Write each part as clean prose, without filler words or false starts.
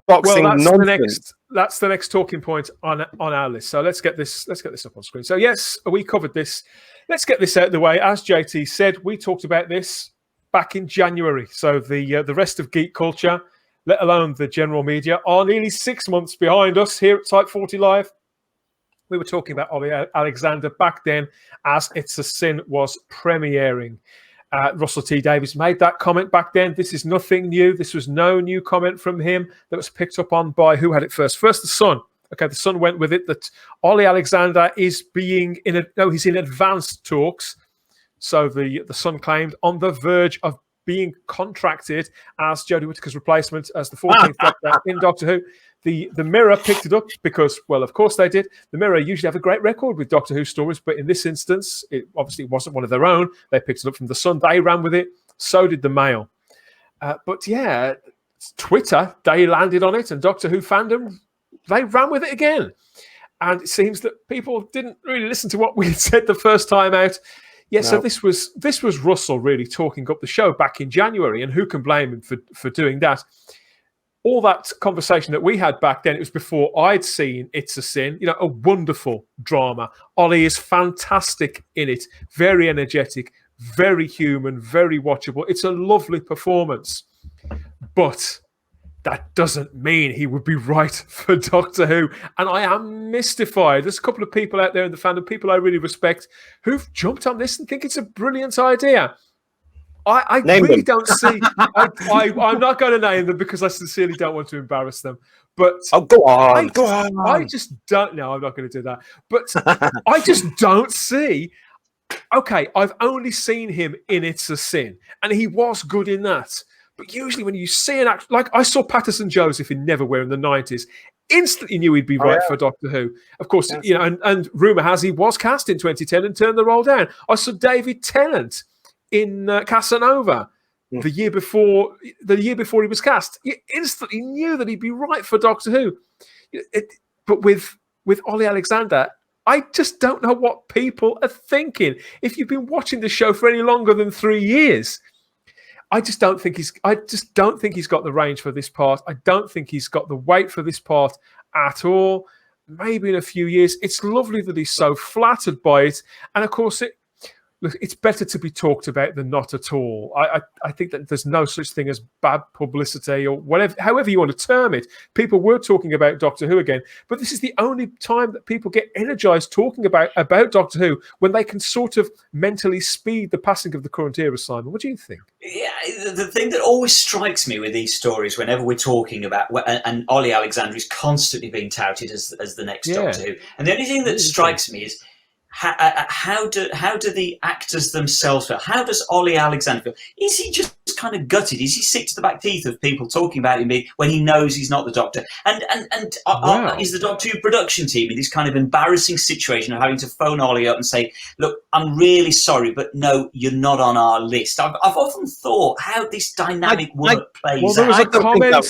boxing nonsense. That's the next talking point on our list. So let's get this up on screen. So yes, we covered this. Let's get this out of the way. As JT said, we talked about this back in January. So the rest of geek culture, let alone the general media, are nearly 6 months behind us here at Type 40 Live. We were talking about Olly Alexander back then as It's a Sin was premiering. Russell T Davies made that comment back then. This is nothing new. This was no new comment from him that was picked up on by who had it first? First, The Sun. Okay, The Sun went with it that Olly Alexander is he's in advanced talks. So the Sun claimed on the verge of being contracted as Jodie Whittaker's replacement as the 14th Doctor in Doctor Who. The Mirror picked it up because, well, of course they did. The Mirror usually have a great record with Doctor Who stories, but in this instance, it obviously wasn't one of their own. They picked it up from The Sun. They ran with it. So did the Mail. But yeah, Twitter, they landed on it, and Doctor Who fandom, they ran with it again. And it seems that people didn't really listen to what we had said the first time out. Yeah, no. So this was Russell really talking up the show back in January, and who can blame him for doing that? All that conversation that we had back then, it was before I'd seen It's a Sin, a wonderful drama. Olly is fantastic in it, very energetic, very human, very watchable. It's a lovely performance. But that doesn't mean he would be right for Doctor Who. And I am mystified. There's a couple of people out there in the fandom, people I really respect, who've jumped on this and think it's a brilliant idea. I really don't see. I'm not going to name them because I sincerely don't want to embarrass them. But go on. I just don't know. I'm not going to do that. But I just don't see. Okay, I've only seen him in It's a Sin, and he was good in that. But usually, when you see an actor, like I saw Patterson Joseph in Neverwhere in the 90s, instantly knew he'd be right for Doctor Who. Of course, and rumor has he was cast in 2010 and turned the role down. I saw David Tennant in Casanova the year before he was cast. You instantly knew that he'd be right for Doctor Who. But with Olly Alexander, I just don't know what people are thinking. If you've been watching the show for any longer than 3 years, I just don't think he's got the range for this part. I don't think he's got the weight for this part at all. Maybe in a few years. It's lovely that he's so flattered by it. And of course, it's better to be talked about than not at all. I think that there's no such thing as bad publicity or whatever, however you want to term it. People were talking about Doctor Who again, but this is the only time that people get energized talking about Doctor Who when they can sort of mentally speed the passing of the current era. Simon, what do you think? Yeah, the thing that always strikes me with these stories, whenever we're talking about, and Olly Alexander is constantly being touted as the next Doctor Who, and the only thing that strikes me is how do the actors themselves feel? How does Olly Alexander feel? Is he just kind of gutted? Is he sick to the back teeth of people talking about him when he knows he's not the Doctor? And is the Doctor Who production team in this kind of embarrassing situation of having to phone Olly up and say, "Look, I'm really sorry, but no, you're not on our list." I've often thought how this dynamic work plays out.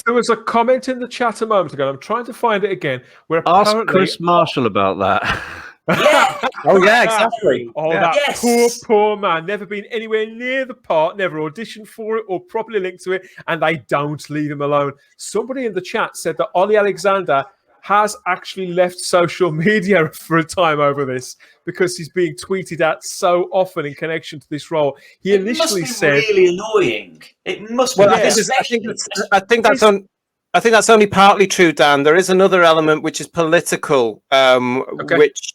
There was a comment in the chat a moment ago. I'm trying to find it again. Where ask Chris Marshall about that. Yeah. Oh, yeah, exactly. Oh, yeah. That poor man. Never been anywhere near the part, never auditioned for it or properly linked to it, and they don't leave him alone. Somebody in the chat said that Olly Alexander has actually left social media for a time over this because he's being tweeted at so often in connection to this role. He initially said, really annoying. It must be. Well, I think that's only partly true, Dan. There is another element which is political, which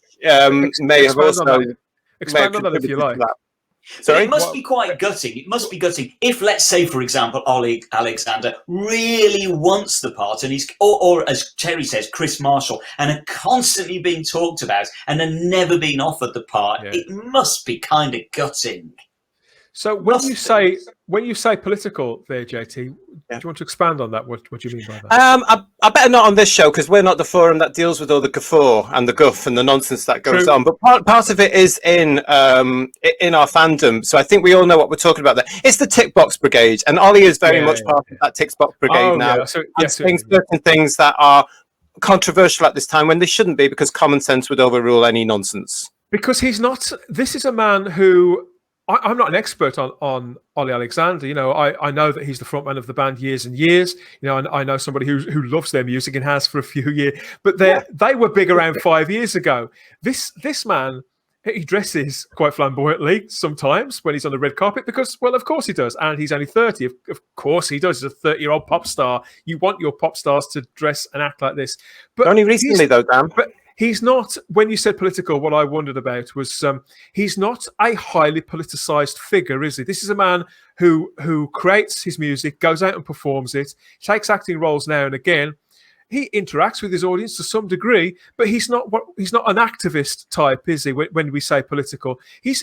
may have also expand on that if you like. Sorry? It must be quite gutting. It must be gutting if, let's say, for example, Olly Alexander really wants the part, and he's, or as Terry says, Chris Marshall, and are constantly being talked about, and are never being offered the part. Yeah. It must be kind of gutting. So when you say political there, JT, do you want to expand on that? What do you mean by that? I better not on this show because we're not the forum that deals with all the guffaw and the guff and the nonsense that goes on. But part of it is in our fandom. So I think we all know what we're talking about there. It's the tick box brigade, and Olly is very much part of that tick box brigade now. Yeah. Saying certain things that are controversial at this time when they shouldn't be, because common sense would overrule any nonsense. Because he's not. This is a man who I'm not an expert on Olly Alexander. You know, I know that he's the frontman of the band years and years. You know, and I know somebody who loves their music and has for a few years. But they were big around 5 years ago. This man, he dresses quite flamboyantly sometimes when he's on the red carpet because, well, of course he does. And he's only 30. Of course he does. He's a 30-year-old pop star. You want your pop stars to dress and act like this. But only recently, though, Dan. But he's not, when you said political, what I wondered about was he's not a highly politicized figure, is he? This is a man who creates his music, goes out and performs it, takes acting roles now and again. He interacts with his audience to some degree, but he's not an activist type, is he? When we say political, he's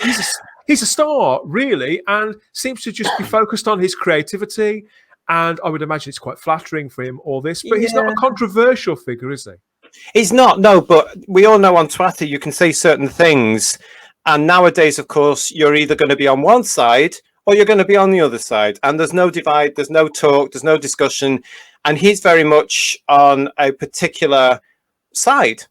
a star, really, and seems to just be focused on his creativity. And I would imagine it's quite flattering for him, all this. But he's not a controversial figure, is he? He's not, no, but we all know on Twitter you can say certain things. And nowadays, of course, you're either going to be on one side or you're going to be on the other side. And there's no divide, there's no talk, there's no discussion. And he's very much on a particular side.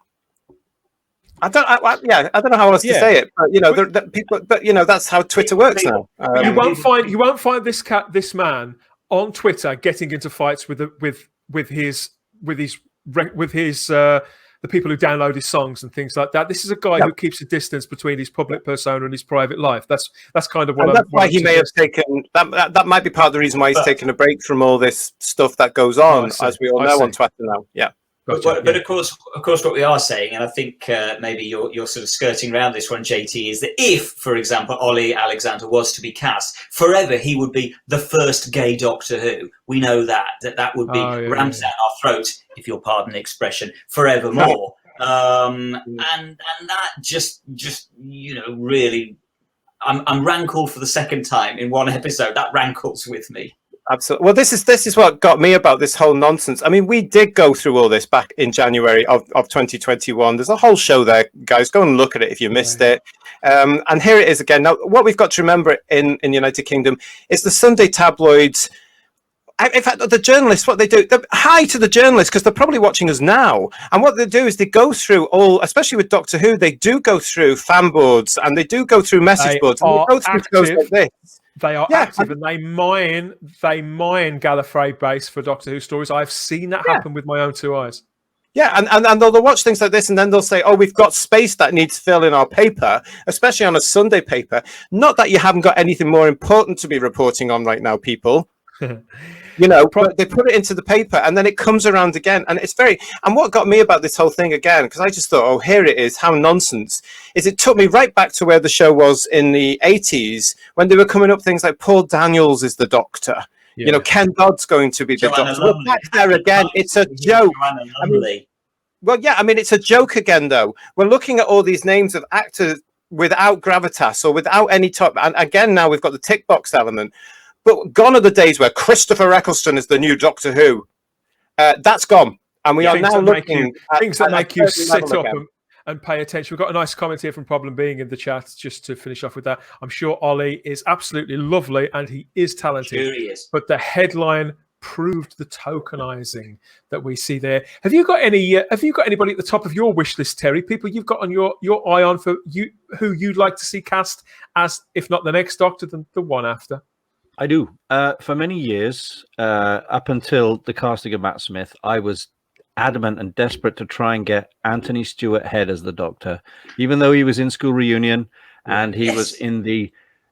I don't know how else to say it, but you know, people. But you know, that's how Twitter works now. You won't find this man on Twitter getting into fights with the people who download his songs and things like that. This is a guy who keeps a distance between his public persona and his private life. That's kind of what. And that's why he may have taken that. Might be part of the reason why he's taken a break from all this stuff that goes on, as we all know on Twitter now. Yeah. Gotcha. But of course, what we are saying, and I think maybe you're sort of skirting around this one, JT, is that if, for example, Olly Alexander was to be cast, forever he would be the first gay Doctor Who. We know that would be rammed down our throat, if you'll pardon the expression, forevermore. And that just you know, really, I'm rankled for the second time in one episode. That rankles with me. Absolutely. Well, this is what got me about this whole nonsense. I mean, we did go through all this back in January of 2021. There's a whole show there, guys. Go and look at it if you missed it. And here it is again. Now, what we've got to remember in the United Kingdom is the Sunday tabloids. In fact, the journalists, what they do, hi to the journalists, because they're probably watching us now. And what they do is they go through all, especially with Doctor Who, they do go through fan boards and they do go through message boards. And they go through shows like this. They are active and they mine Gallifrey base for Doctor Who stories. I've seen that happen with my own two eyes. Yeah, and they'll watch things like this and then they'll say, oh, we've got space that needs fill in our paper, especially on a Sunday paper. Not that you haven't got anything more important to be reporting on right now, people. You know, but they put it into the paper and then it comes around again. And it's and what got me about this whole thing again, because I just thought, oh, here it is, how nonsense, is it took me right back to where the show was in the 80s when they were coming up things like Paul Daniels is the Doctor. Yeah. You know, Ken Dodd's going to be the Doctor. We're back there again. It's a joke. I mean, it's a joke again, though. We're looking at all these names of actors without gravitas or without any top. And again, now we've got the tick box element. But gone are the days where Christopher Eccleston is the new Doctor Who. That's gone. And we are now looking at things that make you sit up and pay attention. We've got a nice comment here from Problem Being in the chat, just to finish off with that. I'm sure Olly is absolutely lovely and he is talented. Sure he is. But the headline proved the tokenizing that we see there. Have you got anybody at the top of your wish list, Terry? People you've got on your eye on for you who you'd like to see cast as, if not the next Doctor, then the one after? I do. For many years, up until the casting of Matt Smith, I was adamant and desperate to try and get Anthony Stewart Head as the Doctor, even though he was in School Reunion and he was in the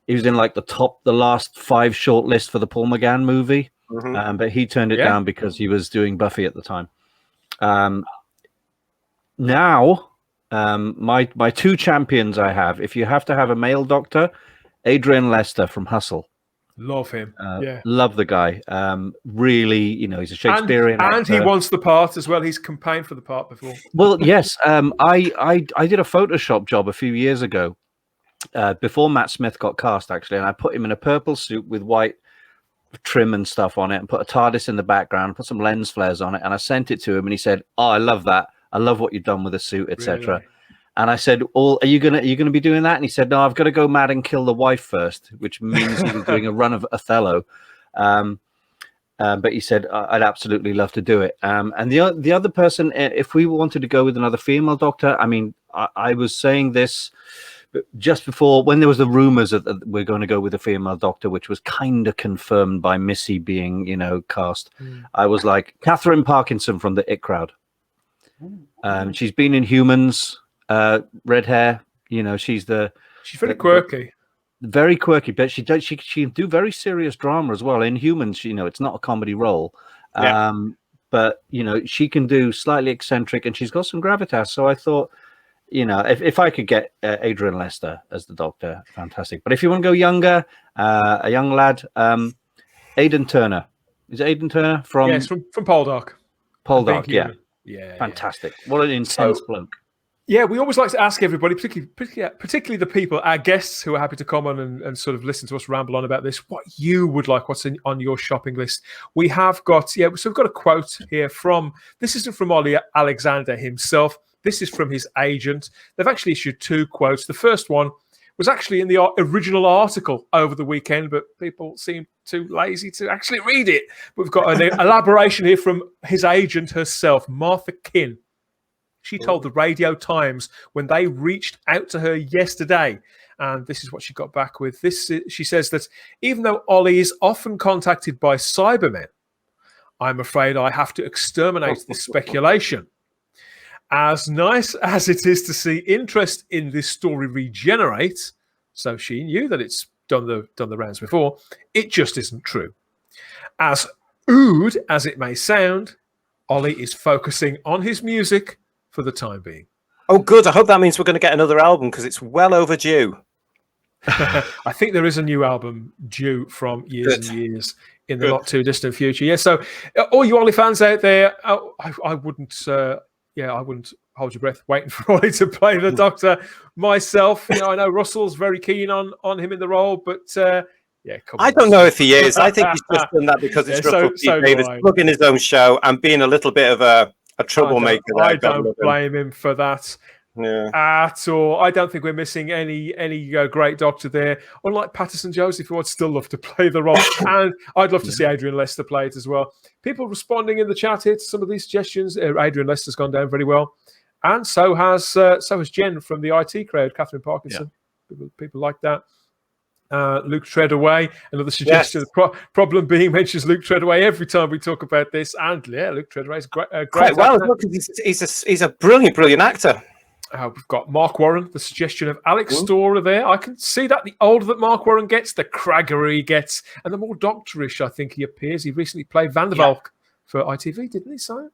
last 5 shortlist for the Paul McGann movie. But he turned it down because he was doing Buffy at the time. Now, my 2 champions I have, if you have to have a male Doctor, Adrian Lester from Hustle. Love him. Love the guy. Really, you know, he's a Shakespearean actor. And he wants the part as well. He's campaigned for the part before. Well, yes. I did a Photoshop job a few years ago, before Matt Smith got cast, actually, and I put him in a purple suit with white trim and stuff on it, and put a TARDIS in the background, put some lens flares on it, and I sent it to him, and he said, "Oh, I love that. I love what you've done with the suit, etc." Really? And I said, "Are you gonna be doing that?" And he said, "No, I've got to go mad and kill the wife first," which means he was doing a run of Othello. But he said, "I'd absolutely love to do it." And the other person, if we wanted to go with another female Doctor, I mean, I was saying this just before, when there was the rumors that we're going to go with a female Doctor, which was kind of confirmed by Missy being, cast, I was like, Catherine Parkinson from the It Crowd. She's been in Humans, red hair. She's very quirky. Very quirky, but she can do very serious drama as well. In Humans, it's not a comedy role. Yeah. But she can do slightly eccentric, and she's got some gravitas. So I thought, if I could get Adrian Lester as the Doctor, fantastic. But if you want to go younger, a young lad, Aidan Turner. Is it Aidan Turner from? Yes, from Poldark. Poldark, yeah. Yeah, fantastic. What an intense bloke. Yeah, we always like to ask everybody, particularly the people, our guests who are happy to come on and sort of listen to us ramble on about this, what you would like, what's on your shopping list. We have got, so we've got a quote here this isn't from Olly Alexander himself. This is from his agent. They've actually issued 2 quotes. The first one was actually in the original article over the weekend, but people seem too lazy to actually read it. But we've got an elaboration here from his agent herself, Martha Kinn. She told the Radio Times when they reached out to her yesterday, and this is what she got back with. She says that even though Olly is often contacted by Cybermen, I'm afraid I have to exterminate this speculation. As nice as it is to see interest in this story regenerate, so she knew that it's done the rounds before, it just isn't true. As ood as it may sound, Olly is focusing on his music for the time being. Oh, good. I hope that means we're going to get another album because it's well overdue. I think there is a new album due from years and years in the not too distant future. Yeah. So, all you Olly fans out there, I wouldn't. I wouldn't hold your breath waiting for Olly to play the Doctor. Myself, I know Russell's very keen on him in the role, but yeah, come on. I don't know if he is. I think he's just done that because it's Russell T Davies plugging his own show and being a little bit of a troublemaker. I don't blame him for that at all. I don't think we're missing any great Doctor there. Unlike Patterson Joseph, who I'd still love to play the role, and I'd love to see Adrian Lester play it as well. People responding in the chat here to some of these suggestions. Adrian Lester's gone down very well, and so has Jen from the IT crowd, Catherine Parkinson. Yeah. People like that. Luke Treadaway, another suggestion. Yes. The problem being mentions Luke Treadaway every time we talk about this, and Luke Treadaway is great. Quite well, he's a brilliant actor. We've got Mark Warren, the suggestion of Alex Storer there. I can see that the older that Mark Warren gets, the craggier he gets, and the more doctorish I think he appears. He recently played Van der Valk for ITV, didn't he, Simon?